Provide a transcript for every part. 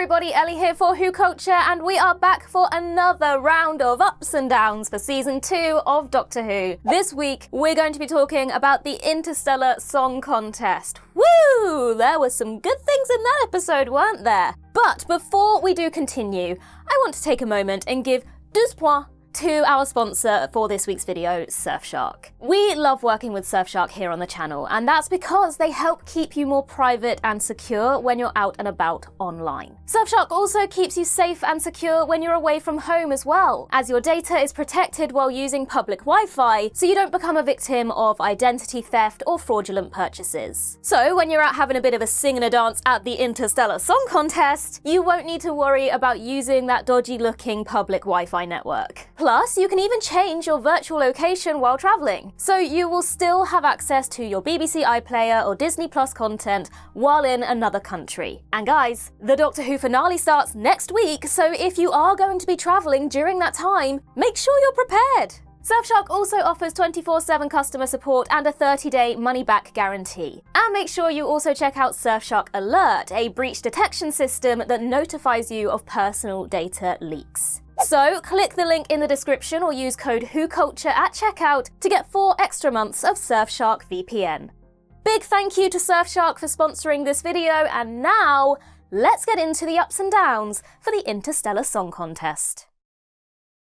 everybody, Ellie here for WhoCulture, and we are back for another round of ups and downs for season 2 of Doctor Who. This week, we're going to be talking about the Interstellar Song Contest. Woo! There were some good things in that episode, weren't there? But before we do continue, I want to take a moment and give 2 points to our sponsor for this week's video, Surfshark. We love working with Surfshark here on the channel, and that's because they help keep you more private and secure when you're out and about online. Surfshark also keeps you safe and secure when you're away from home as well, as your data is protected while using public Wi-Fi, so you don't become a victim of identity theft or fraudulent purchases. So when you're out having a bit of a sing and a dance at the Interstellar Song Contest, you won't need to worry about using that dodgy-looking public Wi-Fi network. Plus, you can even change your virtual location while traveling, so you will still have access to your BBC iPlayer or Disney Plus content while in another country. And guys, the Doctor Who finale starts next week, so if you are going to be traveling during that time, make sure you're prepared. Surfshark also offers 24/7 customer support and a 30-day money-back guarantee. And make sure you also check out Surfshark Alert, a breach detection system that notifies you of personal data leaks. So click the link in the description or use code WhoCulture at checkout to get 4 extra months of Surfshark VPN. Big thank you to Surfshark for sponsoring this video, and now let's get into the ups and downs for the Interstellar Song Contest.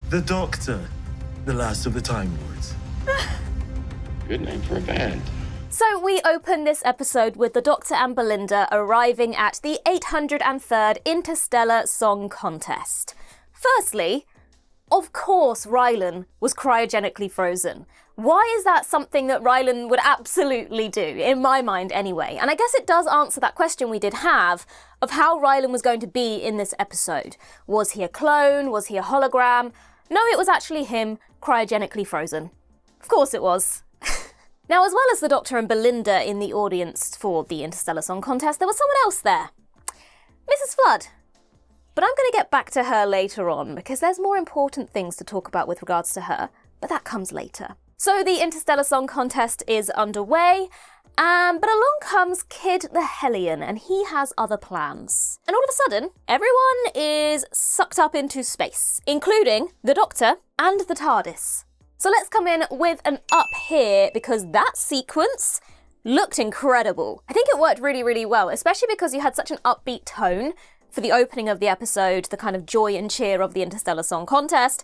The Doctor, the last of the Time Lords. Good name for a band. So we open this episode with the Doctor and Belinda arriving at the 803rd Interstellar Song Contest. Firstly, of course Rylan was cryogenically frozen. Why is that something that Rylan would absolutely do, in my mind anyway? And I guess it does answer that question we did have of how Rylan was going to be in this episode. Was he a clone? Was he a hologram? No, it was actually him cryogenically frozen. Of course it was. Now, as well as the Doctor and Belinda in the audience for the Interstellar Song Contest, there was someone else there. Mrs. Flood. But I'm going to get back to her later on, because there's more important things to talk about with regards to her, but that comes later. So the Interstellar Song Contest is underway, but along comes Kid the Hellion, and he has other plans. And all of a sudden, everyone is sucked up into space, including the Doctor and the TARDIS. So let's come in with an up here, because that sequence looked incredible. I think it worked really, really well, especially because you had such an upbeat tone for the opening of the episode, the kind of joy and cheer of the Interstellar Song Contest.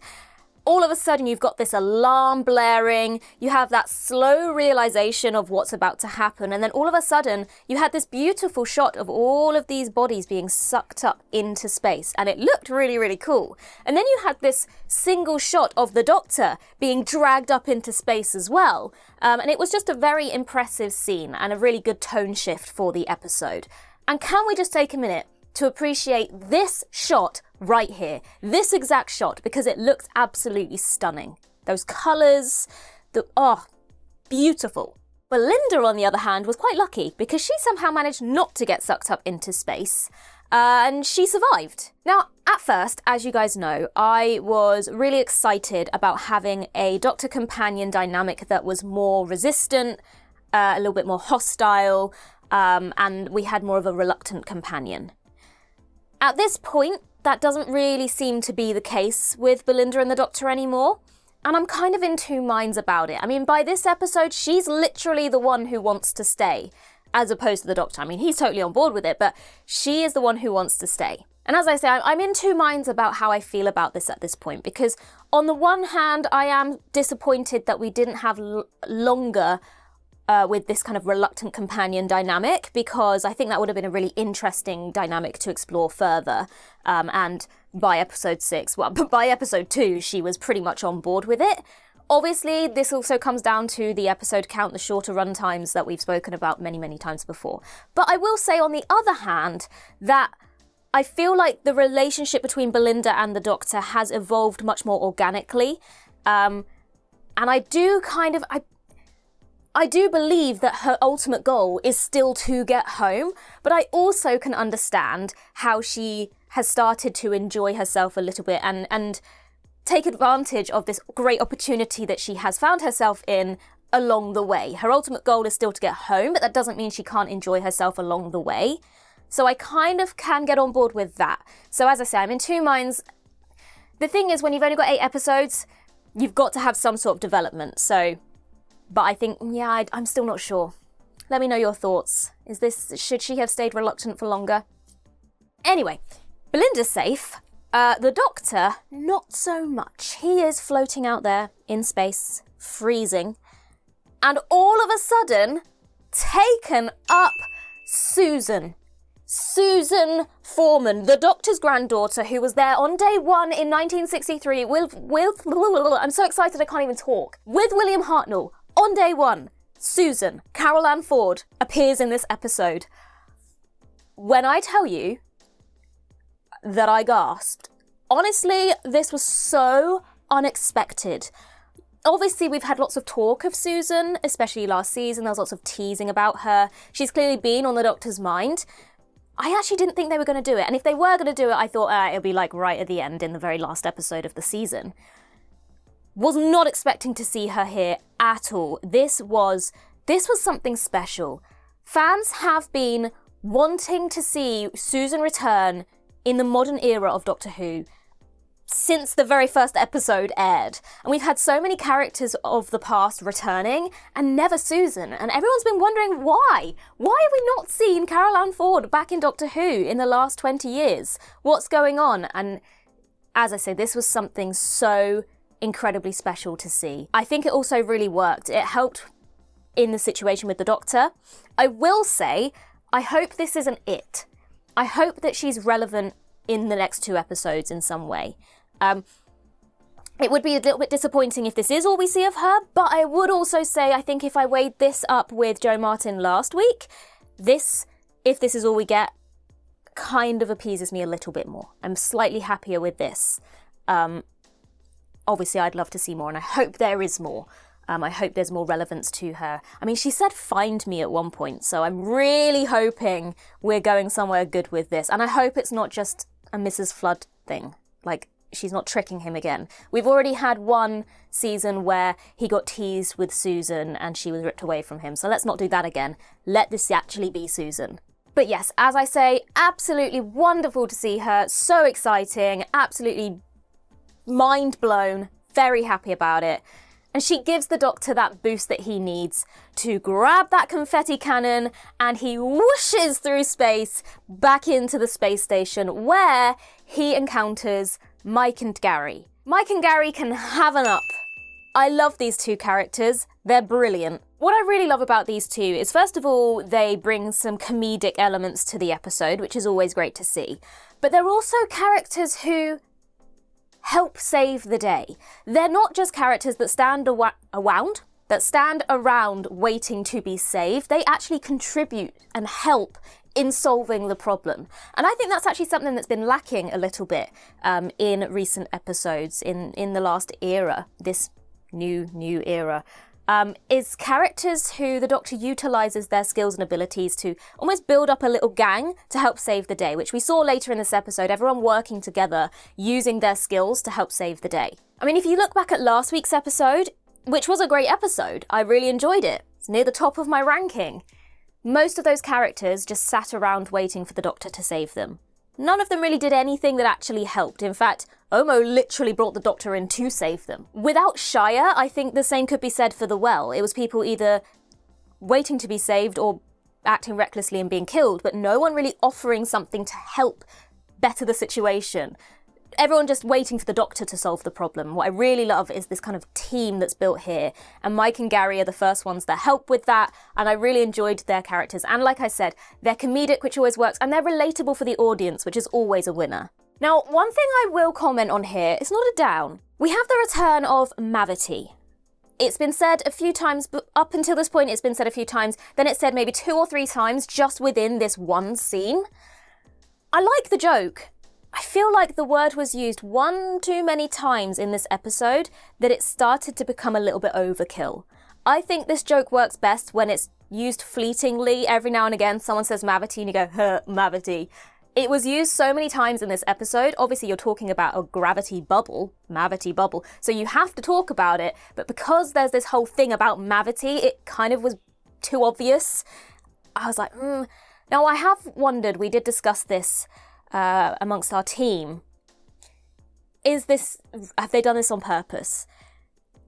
All of a sudden you've got this alarm blaring, you have that slow realization of what's about to happen, and then all of a sudden you had this beautiful shot of all of these bodies being sucked up into space, and it looked really, really cool. And then you had this single shot of the Doctor being dragged up into space as well, and it was just a very impressive scene and a really good tone shift for the episode. And can we just take a minute to appreciate this shot right here, this exact shot, because it looks absolutely stunning. Those colours, beautiful. Belinda, on the other hand, was quite lucky because she somehow managed not to get sucked up into space, and she survived. Now, at first, as you guys know, I was really excited about having a Doctor companion dynamic that was more resistant, a little bit more hostile, and we had more of a reluctant companion. At this point, that doesn't really seem to be the case with Belinda and the Doctor anymore, and I'm kind of in 2 minds about it. I mean, by this episode, she's literally the one who wants to stay, as opposed to the Doctor. I mean, he's totally on board with it, but she is the one who wants to stay. And as I say, I'm in 2 minds about how I feel about this at this point, because on the one hand, I am disappointed that we didn't have longer with this kind of reluctant companion dynamic, because I think that would have been a really interesting dynamic to explore further. And by episode 6, but by episode 2, she was pretty much on board with it. Obviously, this also comes down to the episode count, the shorter run times that we've spoken about many, many times before. But I will say, on the other hand, that I feel like the relationship between Belinda and the Doctor has evolved much more organically. And I do I do believe that her ultimate goal is still to get home, but I also can understand how she has started to enjoy herself a little bit and take advantage of this great opportunity that she has found herself in along the way. Her ultimate goal is still to get home, but that doesn't mean she can't enjoy herself along the way. So I kind of can get on board with that. So as I say, I'm in two minds. The thing is, when you've only got 8 episodes, you've got to have some sort of development. So, but I think, yeah, I'm still not sure. Let me know your thoughts. Should she have stayed reluctant for longer? Anyway, Belinda's safe. The Doctor, not so much. He is floating out there in space, freezing. And all of a sudden, taken up Susan. Susan Foreman, the Doctor's granddaughter, who was there on day 1 in 1963 with I'm so excited I can't even talk. With William Hartnell, on day 1, Susan, Carol Ann Ford, appears in this episode. When I tell you that I gasped, honestly, this was so unexpected. Obviously, we've had lots of talk of Susan, especially last season. There was lots of teasing about her. She's clearly been on the Doctor's mind. I actually didn't think they were going to do it. And if they were going to do it, I thought it'll be like right at the end in the very last episode of the season. Was not expecting to see her here at all. This was something special. Fans have been wanting to see Susan return in the modern era of Doctor Who since the very first episode aired. And we've had so many characters of the past returning and never Susan. And everyone's been wondering why. Why have we not seen Carol Ann Ford back in Doctor Who in the last 20 years? What's going on? And as I say, this was something so incredibly special to see. I think it also really worked. It helped in the situation with the Doctor. I will say, I hope this isn't it. I hope that she's relevant in the next 2 episodes in some way. It would be a little bit disappointing if this is all we see of her, but I would also say, I think if I weighed this up with Jo Martin last week, if this is all we get, kind of appeases me a little bit more. I'm slightly happier with this. Obviously, I'd love to see more, and I hope there is more. I hope there's more relevance to her. I mean, she said find me at one point, so I'm really hoping we're going somewhere good with this. And I hope it's not just a Mrs. Flood thing. Like, she's not tricking him again. We've already had one season where he got teased with Susan and she was ripped away from him. So let's not do that again. Let this actually be Susan. But yes, as I say, absolutely wonderful to see her. So exciting. Absolutely mind blown. Very happy about it. And she gives the Doctor that boost that he needs to grab that confetti cannon, and he whooshes through space back into the space station where he encounters Mike and Gary. Mike and Gary can have an up. I love these 2 characters. They're brilliant. What I really love about these 2 is, first of all, they bring some comedic elements to the episode, which is always great to see. But they're also characters who help save the day. They're not just characters that stand around waiting to be saved. They actually contribute and help in solving the problem. And I think that's actually something that's been lacking a little bit in recent episodes in the last era, this new era. Is characters who the Doctor utilises their skills and abilities to almost build up a little gang to help save the day, which we saw later in this episode, everyone working together, using their skills to help save the day. I mean, if you look back at last week's episode, which was a great episode, I really enjoyed it. It's near the top of my ranking. Most of those characters just sat around waiting for the Doctor to save them. None of them really did anything that actually helped. In fact, Omo literally brought the Doctor in to save them. Without Shire, I think the same could be said for The Well. It was people either waiting to be saved or acting recklessly and being killed, but no one really offering something to help better the situation. Everyone just waiting for the Doctor to solve the problem. What I really love is this kind of team that's built here, and Mike and Gary are the first ones that help with that, and I really enjoyed their characters. And like I said, they're comedic, which always works, and they're relatable for the audience, which is always a winner. Now, one thing I will comment on here, it's not a down. We have the return of Mavity. It's been said a few times, but up until this point it's been said a few times, then it's said maybe 2 or 3 times just within this one scene. I like the joke. I feel like the word was used one too many times in this episode that it started to become a little bit overkill. I think this joke works best when it's used fleetingly. Every now and again someone says Mavity and you go, Mavity. It was used so many times in this episode. Obviously, you're talking about a gravity bubble, Mavity bubble, so you have to talk about it. But because there's this whole thing about Mavity, it kind of was too obvious. I was like, Now, Now, I have wondered, we did discuss this amongst our team, have they done this on purpose?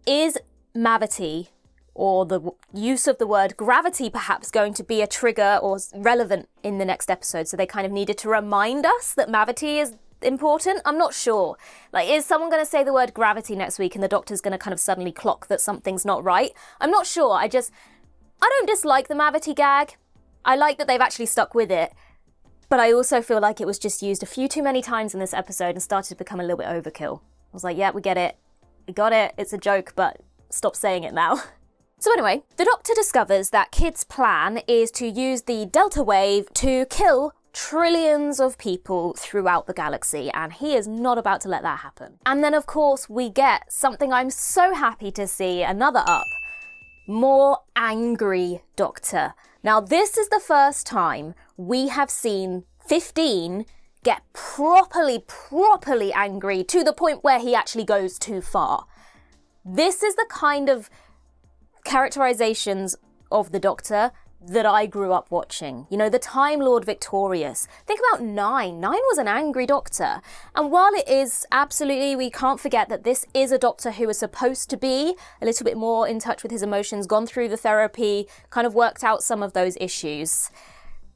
Is Mavity, or the use of the word gravity perhaps, going to be a trigger or relevant in the next episode? So they kind of needed to remind us that Mavity is important? I'm not sure. Like, is someone going to say the word gravity next week and the Doctor's going to kind of suddenly clock that something's not right? I'm not sure. I don't dislike the Mavity gag. I like that they've actually stuck with it. But I also feel like it was just used a few too many times in this episode and started to become a little bit overkill. I was like, yeah, we get it. We got it. It's a joke, but stop saying it now. So anyway, the Doctor discovers that Kid's plan is to use the Delta Wave to kill trillions of people throughout the galaxy, and he is not about to let that happen. And then, of course, we get something I'm so happy to see, another up. More angry Doctor. Now, this is the first time we have seen 15 get properly angry to the point where he actually goes too far. This is the kind of characterizations of the Doctor that I grew up watching. You know, the Time Lord Victorious. Think about Nine. Nine was an angry Doctor. And while it is absolutely, we can't forget that this is a Doctor who is supposed to be a little bit more in touch with his emotions, gone through the therapy, kind of worked out some of those issues.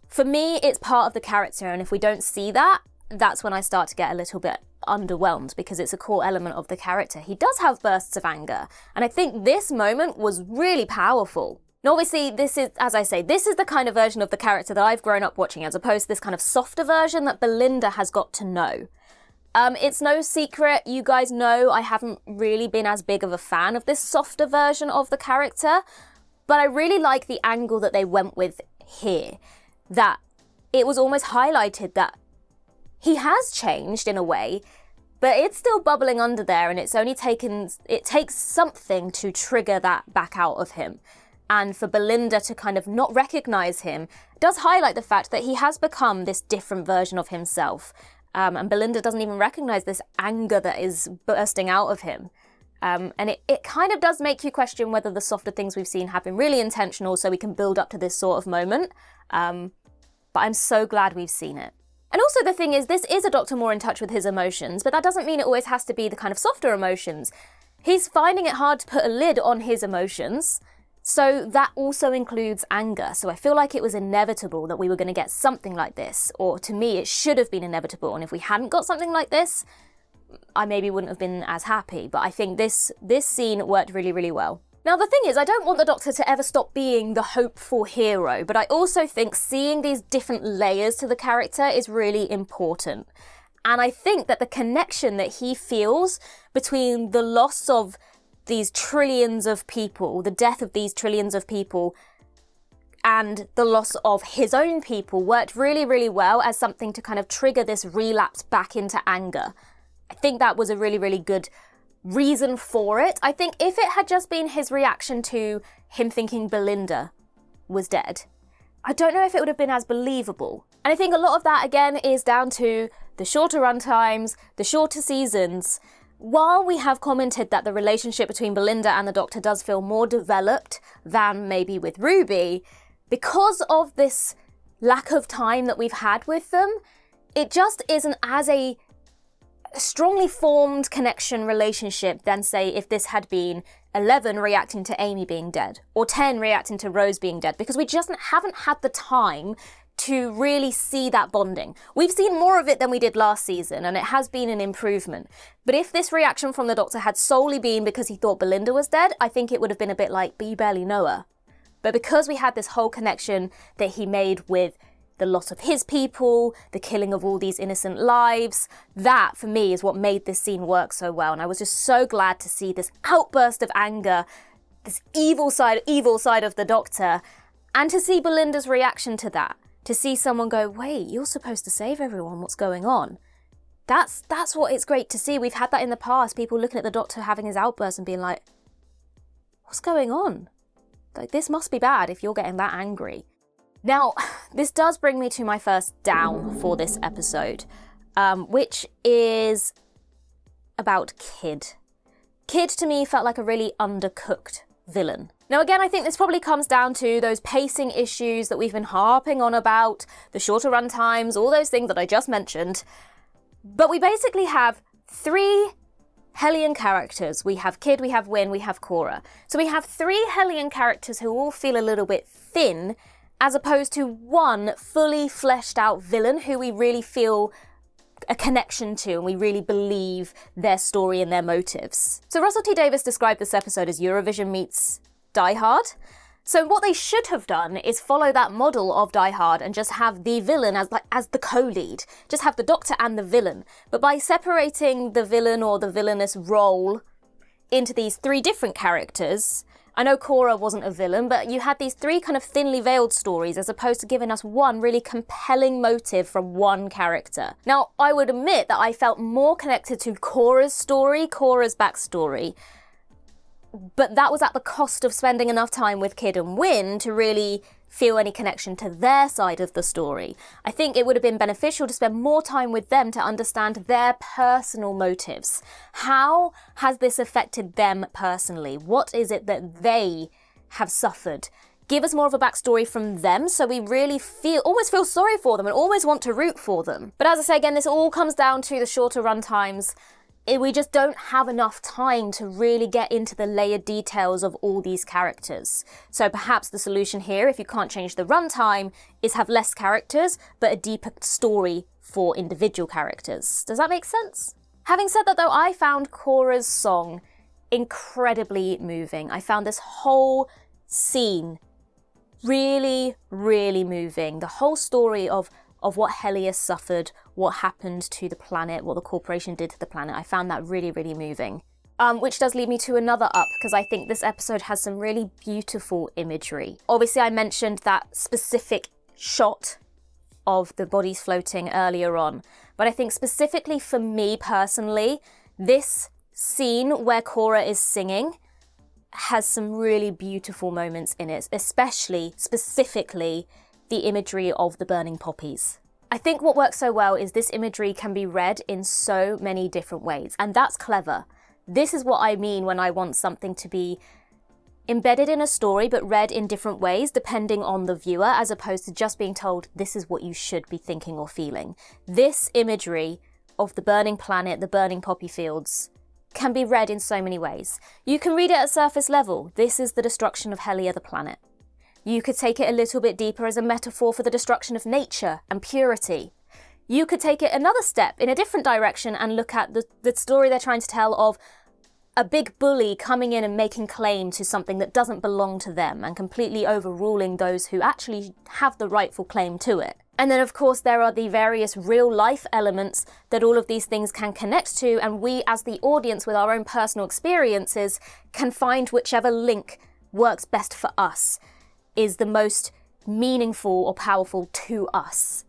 For me, it's part of the character, and if we don't see that, that's when I start to get a little bit underwhelmed, because it's a core element of the character. He does have bursts of anger, and I think this moment was really powerful. And obviously, this is, as I say, this is the kind of version of the character that I've grown up watching, as opposed to this kind of softer version that Belinda has got to know. It's no secret, you guys know, I haven't really been as big of a fan of this softer version of the character, but I really like the angle that they went with here. That it was almost highlighted that he has changed in a way, but it's still bubbling under there, and it takes something to trigger that back out of him. And for Belinda to kind of not recognize him does highlight the fact that he has become this different version of himself. And Belinda doesn't even recognize this anger that is bursting out of him. And it kind of does make you question whether the softer things we've seen have been really intentional so we can build up to this sort of moment. But I'm so glad we've seen it. And also the thing is, this is a Doctor more in touch with his emotions, but that doesn't mean it always has to be the kind of softer emotions. He's finding it hard to put a lid on his emotions, so that also includes anger. So I feel like it was inevitable that we were going to get something like this, or to me it should have been inevitable, and if we hadn't got something like this, I maybe wouldn't have been as happy. But I think this scene worked really, really well. Now, the thing is, I don't want the Doctor to ever stop being the hopeful hero, but I also think seeing these different layers to the character is really important. And I think that the connection that he feels between the loss of these trillions of people, the death of these trillions of people, and the loss of his own people worked really, really well as something to kind of trigger this relapse back into anger. I think that was a really, really good reason for it. I think if it had just been his reaction to him thinking Belinda was dead, I don't know if it would have been as believable. And I think a lot of that, again, is down to the shorter run times, the shorter seasons. While we have commented that the relationship between Belinda and the Doctor does feel more developed than maybe with Ruby, because of this lack of time that we've had with them, it just isn't as a strongly formed connection relationship than, say, if this had been 11 reacting to Amy being dead, or 10 reacting to Rose being dead, because we just haven't had the time to really see that bonding. We've seen more of it than we did last season, and it has been an improvement. But if this reaction from the Doctor had solely been because he thought Belinda was dead, I think it would have been a bit like, but you barely know her. But because we had this whole connection that he made with the loss of his people, the killing of all these innocent lives, that for me is what made this scene work so well. And I was just so glad to see this outburst of anger, this evil side of the Doctor, and to see Belinda's reaction to that. To see someone go, wait, you're supposed to save everyone, what's going on? That's what it's great to see. We've had that in the past, people looking at the Doctor having his outburst and being like, what's going on? Like, this must be bad if you're getting that angry. Now, this does bring me to my first down for this episode, which is about Kid. Kid, to me, felt like a really undercooked villain. Now again, I think this probably comes down to those pacing issues that we've been harping on about, the shorter run times, all those things that I just mentioned. But we basically have 3 Hellion characters. We have Kid, we have Win, we have Cora. So we have 3 Hellion characters who all feel a little bit thin, as opposed to one fully fleshed out villain who we really feel a connection to and we really believe their story and their motives. So Russell T Davies described this episode as Eurovision meets Die Hard. So what they should have done is follow that model of Die Hard and just have the villain as the co-lead. Just have the Doctor and the villain. But by separating the villain or the villainous role into these 3 different characters, I know Cora wasn't a villain, but you had these 3 kind of thinly veiled stories as opposed to giving us one really compelling motive from one character. Now, I would admit that I felt more connected to Cora's story, Cora's backstory, but that was at the cost of spending enough time with Kid and Win to really feel any connection to their side of the story. I think it would have been beneficial to spend more time with them to understand their personal motives. How has this affected them personally? What is it that they have suffered? Give us more of a backstory from them so we really almost feel sorry for them and always want to root for them. But as I say again, this all comes down to the shorter run times. We just don't have enough time to really get into the layered details of all these characters. So perhaps the solution here, if you can't change the runtime, is have less characters, but a deeper story for individual characters. Does that make sense? Having said that though, I found Cora's song incredibly moving. I found this whole scene really, really moving. The whole story of what Hellier suffered, what happened to the planet, what the corporation did to the planet. I found that really, really moving. Which does lead me to another up, because I think this episode has some really beautiful imagery. Obviously, I mentioned that specific shot of the bodies floating earlier on, but I think specifically for me personally, this scene where Cora is singing has some really beautiful moments in it, specifically the imagery of the burning poppies. I think what works so well is this imagery can be read in so many different ways, and that's clever. This is what I mean when I want something to be embedded in a story but read in different ways depending on the viewer, as opposed to just being told this is what you should be thinking or feeling. This imagery of the burning planet, the burning poppy fields, can be read in so many ways. You can read it at surface level. This is the destruction of Hellier, the planet. You could take it a little bit deeper as a metaphor for the destruction of nature and purity. You could take it another step in a different direction and look at the story they're trying to tell of a big bully coming in and making claim to something that doesn't belong to them and completely overruling those who actually have the rightful claim to it. And then, of course, there are the various real-life elements that all of these things can connect to, and we, as the audience, with our own personal experiences, can find whichever link works best for us, is the most meaningful or powerful to us.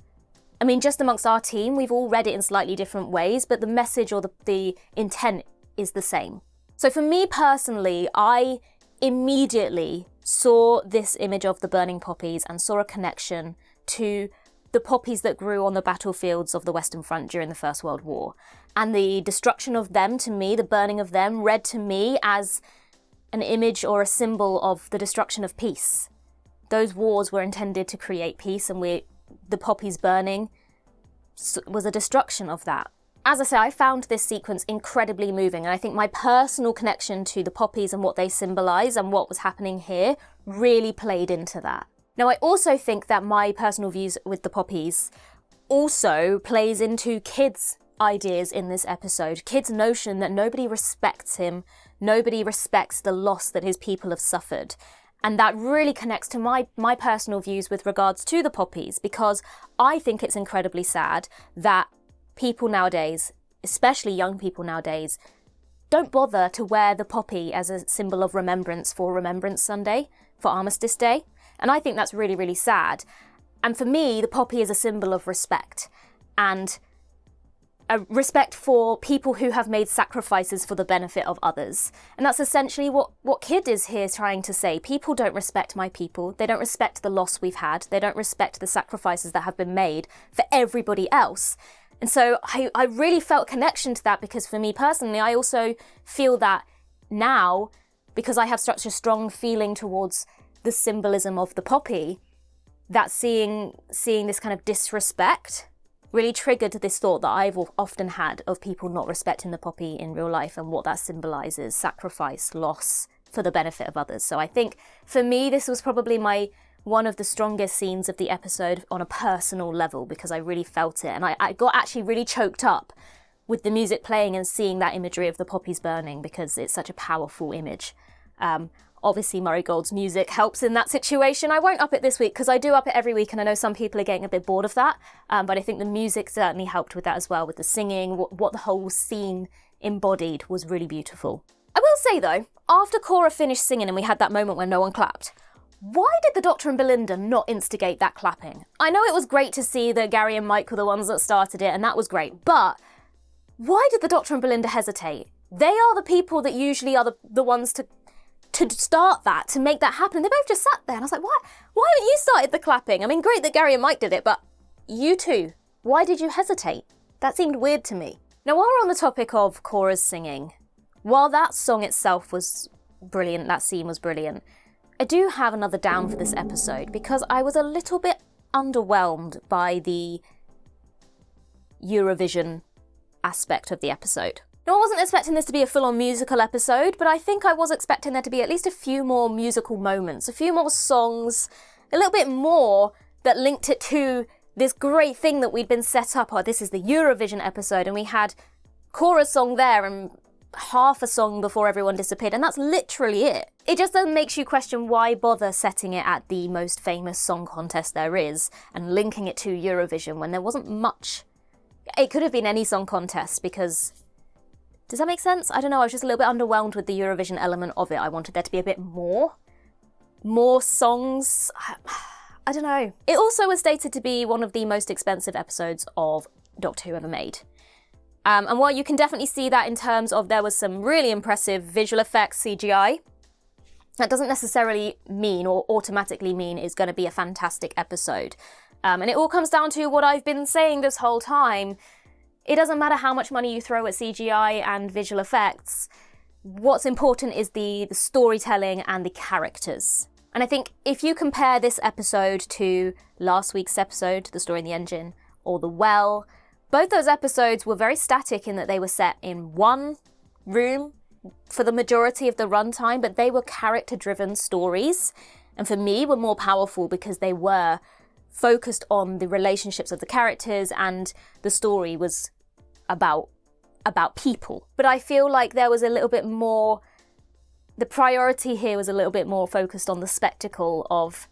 I mean, just amongst our team, we've all read it in slightly different ways, but the message or the intent is the same. So for me personally, I immediately saw this image of the burning poppies and saw a connection to the poppies that grew on the battlefields of the Western Front during the First World War. And the destruction of them, to me, the burning of them, read to me as an image or a symbol of the destruction of peace. Those wars were intended to create peace, and the poppies burning was a destruction of that. As I say, I found this sequence incredibly moving, and I think my personal connection to the poppies and what they symbolise and what was happening here really played into that. Now, I also think that my personal views with the poppies also plays into Kid's ideas in this episode. Kid's notion that nobody respects him, nobody respects the loss that his people have suffered. And that really connects to my personal views with regards to the poppies, because I think it's incredibly sad that people nowadays, especially young people nowadays, don't bother to wear the poppy as a symbol of remembrance for Remembrance Sunday, for Armistice Day. And I think that's really, really sad. And for me, the poppy is a symbol of respect, and a respect for people who have made sacrifices for the benefit of others. And that's essentially what Kid is here trying to say. People don't respect my people. They don't respect the loss we've had. They don't respect the sacrifices that have been made for everybody else. And so I really felt connection to that, because for me personally, I also feel that now because I have such a strong feeling towards the symbolism of the poppy, that seeing this kind of disrespect really triggered this thought that I've often had of people not respecting the poppy in real life and what that symbolises: sacrifice, loss for the benefit of others. So I think for me this was probably one of the strongest scenes of the episode on a personal level, because I really felt it, and I got actually really choked up with the music playing and seeing that imagery of the poppies burning, because it's such a powerful image. Obviously Murray Gold's music helps in that situation. I won't up it this week because I do up it every week, and I know some people are getting a bit bored of that, but I think the music certainly helped with that as well, with the singing. What the whole scene embodied was really beautiful. I will say though, after Cora finished singing and we had that moment where no one clapped, why did the Doctor and Belinda not instigate that clapping? I know it was great to see that Gary and Mike were the ones that started it, and that was great, but why did the Doctor and Belinda hesitate? They are the people that usually are the ones to start that, to make that happen. They both just sat there, and I was like, why haven't you started the clapping? I mean, great that Gary and Mike did it, but you two, why did you hesitate? That seemed weird to me. Now, while we're on the topic of Cora's singing, while that song itself was brilliant, that scene was brilliant, I do have another down for this episode, because I was a little bit underwhelmed by the Eurovision aspect of the episode. Now, I wasn't expecting this to be a full-on musical episode, but I think I was expecting there to be at least a few more musical moments, a few more songs, a little bit more that linked it to this great thing that we'd been set up. Oh, this is the Eurovision episode, and we had Cora's song there and half a song before everyone disappeared, and that's literally it. It just then makes you question why bother setting it at the most famous song contest there is and linking it to Eurovision when there wasn't much. It could have been any song contest, because... Does that make sense? I don't know, I was just a little bit underwhelmed with the Eurovision element of it. I wanted there to be a bit more songs. I don't know. It also was stated to be one of the most expensive episodes of Doctor Who ever made. And while you can definitely see that in terms of there was some really impressive visual effects, CGI, that doesn't necessarily mean or automatically mean it's going to be a fantastic episode. And it all comes down to what I've been saying this whole time. It doesn't matter how much money you throw at CGI and visual effects. What's important is the storytelling and the characters. And I think if you compare this episode to last week's episode, The Story in the Engine, or The Well, both those episodes were very static in that they were set in one room for the majority of the runtime, but they were character-driven stories, and for me were more powerful because they were focused on the relationships of the characters, and the story was about people. But I feel like there was a little bit more, the priority here was a little bit more focused on the spectacle of,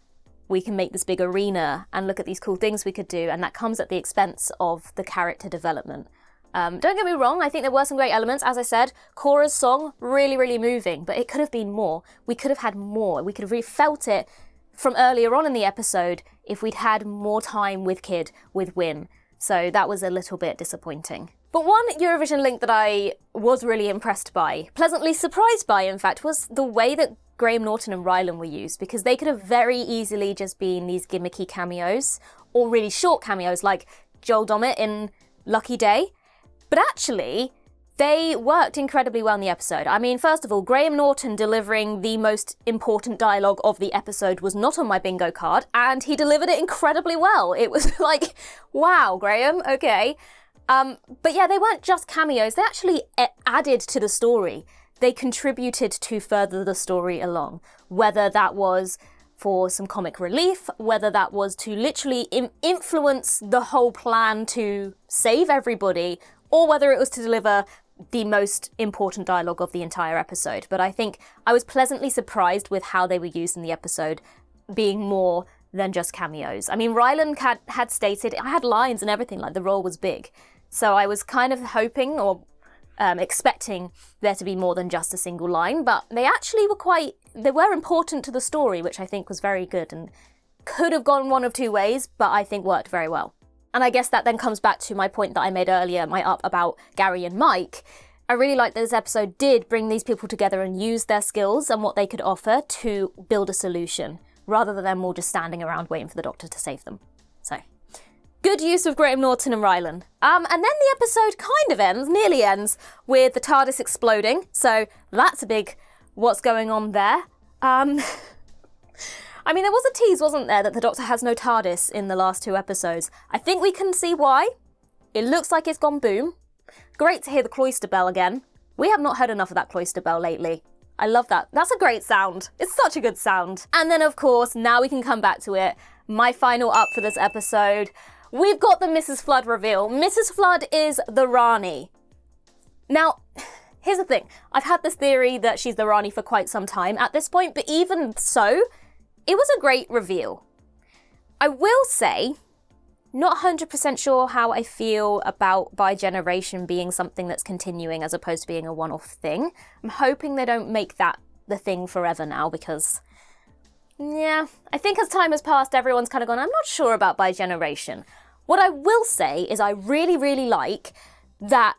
we can make this big arena and look at these cool things we could do, and that comes at the expense of the character development. Don't get me wrong, I think there were some great elements. As I said, Cora's song, really, really moving, but it could have been more. We could have had more. We could have really felt it from earlier on in the episode if we'd had more time with Kid, with Win. So that was a little bit disappointing. But one Eurovision link that I was really impressed by, pleasantly surprised by in fact, was the way that Graham Norton and Rylan were used, because they could have very easily just been these gimmicky cameos, or really short cameos like Joel Dommett in Lucky Day. But actually, they worked incredibly well in the episode. I mean, first of all, Graham Norton delivering the most important dialogue of the episode was not on my bingo card, and he delivered it incredibly well. It was like, wow, Graham, okay. But yeah, they weren't just cameos, they actually added to the story. They contributed to further the story along, whether that was for some comic relief, whether that was to literally influence the whole plan to save everybody, or whether it was to deliver the most important dialogue of the entire episode. But I think I was pleasantly surprised with how they were used in the episode, being more than just cameos. I mean, Rylan had stated, I had lines and everything, like the role was big. So I was kind of hoping or expecting there to be more than just a single line, but they actually they were important to the story, which I think was very good and could have gone one of two ways, but I think worked very well. And I guess that then comes back to my point that I made earlier, my up about Gary and Mike. I really like that this episode did bring these people together and use their skills and what they could offer to build a solution, rather than them all just standing around waiting for the Doctor to save them. So, good use of Graham Norton and Rylan. And then the episode kind of ends, nearly ends, with the TARDIS exploding. So that's a big what's going on there. I mean, there was a tease, wasn't there, that the Doctor has no TARDIS in the last 2 episodes. I think we can see why. It looks like it's gone boom. Great to hear the cloister bell again. We have not heard enough of that cloister bell lately. I love that. That's a great sound. It's such a good sound. And then, of course, now we can come back to it. My final up for this episode. We've got the Mrs. Flood reveal. Mrs. Flood is the Rani. Now, here's the thing. I've had this theory that she's the Rani for quite some time at this point, but even so, it was a great reveal. I will say, not 100% sure how I feel about bi-generation being something that's continuing as opposed to being a one-off thing. I'm hoping they don't make that the thing forever now because, yeah, I think as time has passed, everyone's kind of gone, I'm not sure about bi-generation. What I will say is I really, really like that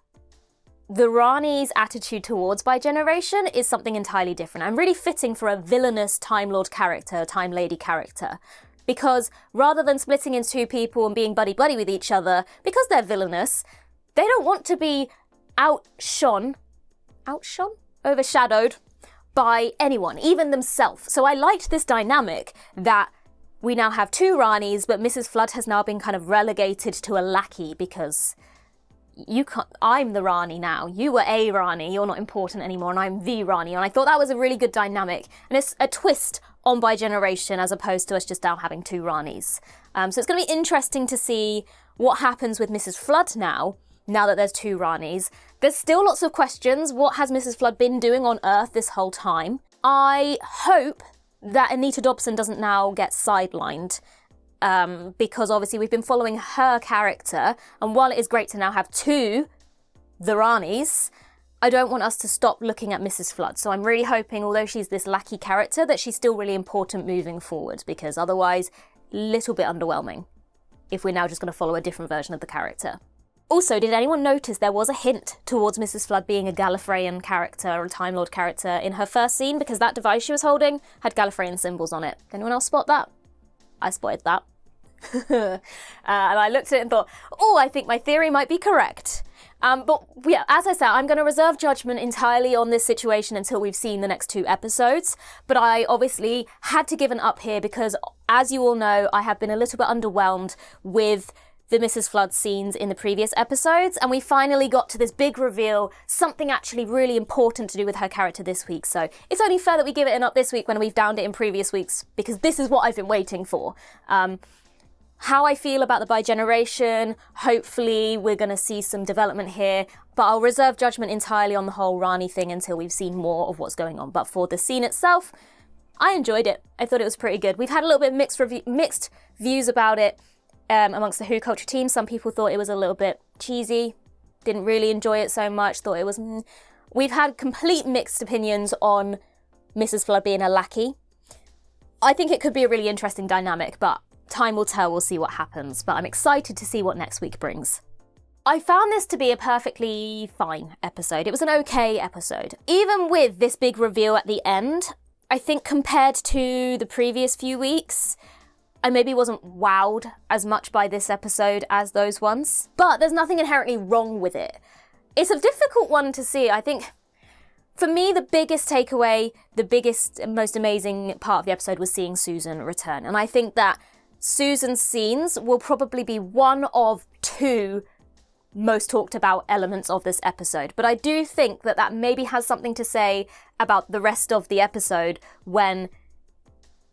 the Rani's attitude towards bi-generation is something entirely different and really fitting for a villainous Time Lord character, Time Lady character. Because rather than splitting into 2 people and being buddy-buddy with each other, because they're villainous, they don't want to be overshadowed by anyone, even themselves. So I liked this dynamic that we now have 2 Ranis, but Mrs. Flood has now been kind of relegated to a lackey because I'm the Rani now. You were a Rani, you're not important anymore, and I'm the Rani. And I thought that was a really good dynamic. And it's a twist on bi-generation as opposed to us just now having 2 Ranis. So it's going to be interesting to see what happens with Mrs. Flood now that there's 2 Ranis. There's still lots of questions. What has Mrs. Flood been doing on Earth this whole time? I hope that Anita Dobson doesn't now get sidelined. Because obviously we've been following her character, and while it is great to now have 2 the Ranis, I don't want us to stop looking at Mrs. Flood. So I'm really hoping, although she's this lackey character, that she's still really important moving forward, because otherwise, a little bit underwhelming if we're now just going to follow a different version of the character. Also, did anyone notice there was a hint towards Mrs. Flood being a Gallifreyan character or a Time Lord character in her first scene, because that device she was holding had Gallifreyan symbols on it? Did anyone else spot that? I spotted that. And I looked at it and thought, oh, I think my theory might be correct. But yeah, as I said, I'm going to reserve judgment entirely on this situation until we've seen the next 2 episodes. But I obviously had to give an up here because, as you all know, I have been a little bit underwhelmed with the Mrs. Flood scenes in the previous episodes. And we finally got to this big reveal, something actually really important to do with her character this week. So it's only fair that we give it an up this week when we've downed it in previous weeks, because this is what I've been waiting for. How I feel about the bi-generation, hopefully we're going to see some development here, but I'll reserve judgment entirely on the whole Rani thing until we've seen more of what's going on. But for the scene itself, I enjoyed it. I thought it was pretty good. We've had a little bit of mixed views about it amongst the WhoCulture team. Some people thought it was a little bit cheesy, didn't really enjoy it so much, thought it was... We've had complete mixed opinions on Mrs. Flood being a lackey. I think it could be a really interesting dynamic, but time will tell, we'll see what happens, but I'm excited to see what next week brings. I found this to be a perfectly fine episode. It was an okay episode. Even with this big reveal at the end, I think compared to the previous few weeks, I maybe wasn't wowed as much by this episode as those ones. But there's nothing inherently wrong with it. It's a difficult one to see. I think, for me, the biggest takeaway, the biggest, most amazing part of the episode was seeing Susan return. And I think that Susan's scenes will probably be one of 2 most talked about elements of this episode. But I do think that that maybe has something to say about the rest of the episode when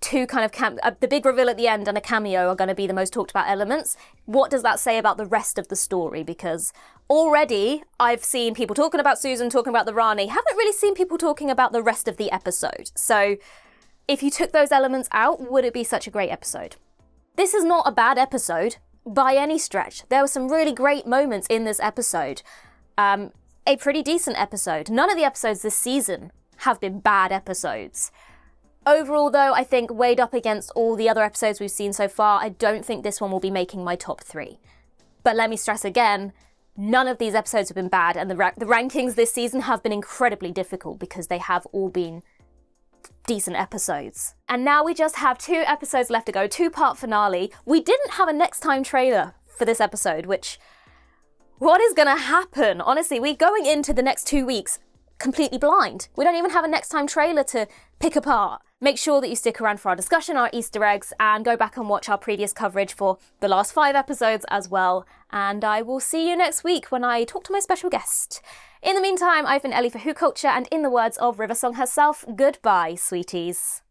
2 kind of the big reveal at the end and a cameo are going to be the most talked about elements. What does that say about the rest of the story? Because already I've seen people talking about Susan, talking about the Rani, haven't really seen people talking about the rest of the episode. So if you took those elements out, would it be such a great episode? This is not a bad episode by any stretch. There were some really great moments in this episode. A pretty decent episode. None of the episodes this season have been bad episodes. Overall, though, I think weighed up against all the other episodes we've seen so far, I don't think this one will be making my top 3. But let me stress again, none of these episodes have been bad, and the rankings this season have been incredibly difficult because they have all been decent episodes. And now we just have 2 episodes left to go, 2-part finale. We didn't have a next time trailer for this episode, which, what is gonna happen? Honestly, we're going into the next 2 weeks completely blind. We don't even have a next time trailer to pick apart. Make sure that you stick around for our discussion, our Easter eggs, and go back and watch our previous coverage for the last 5 episodes as well. And I will see you next week when I talk to my special guest. In the meantime, I've been Ellie for WhoCulture, and in the words of River Song herself, goodbye, sweeties.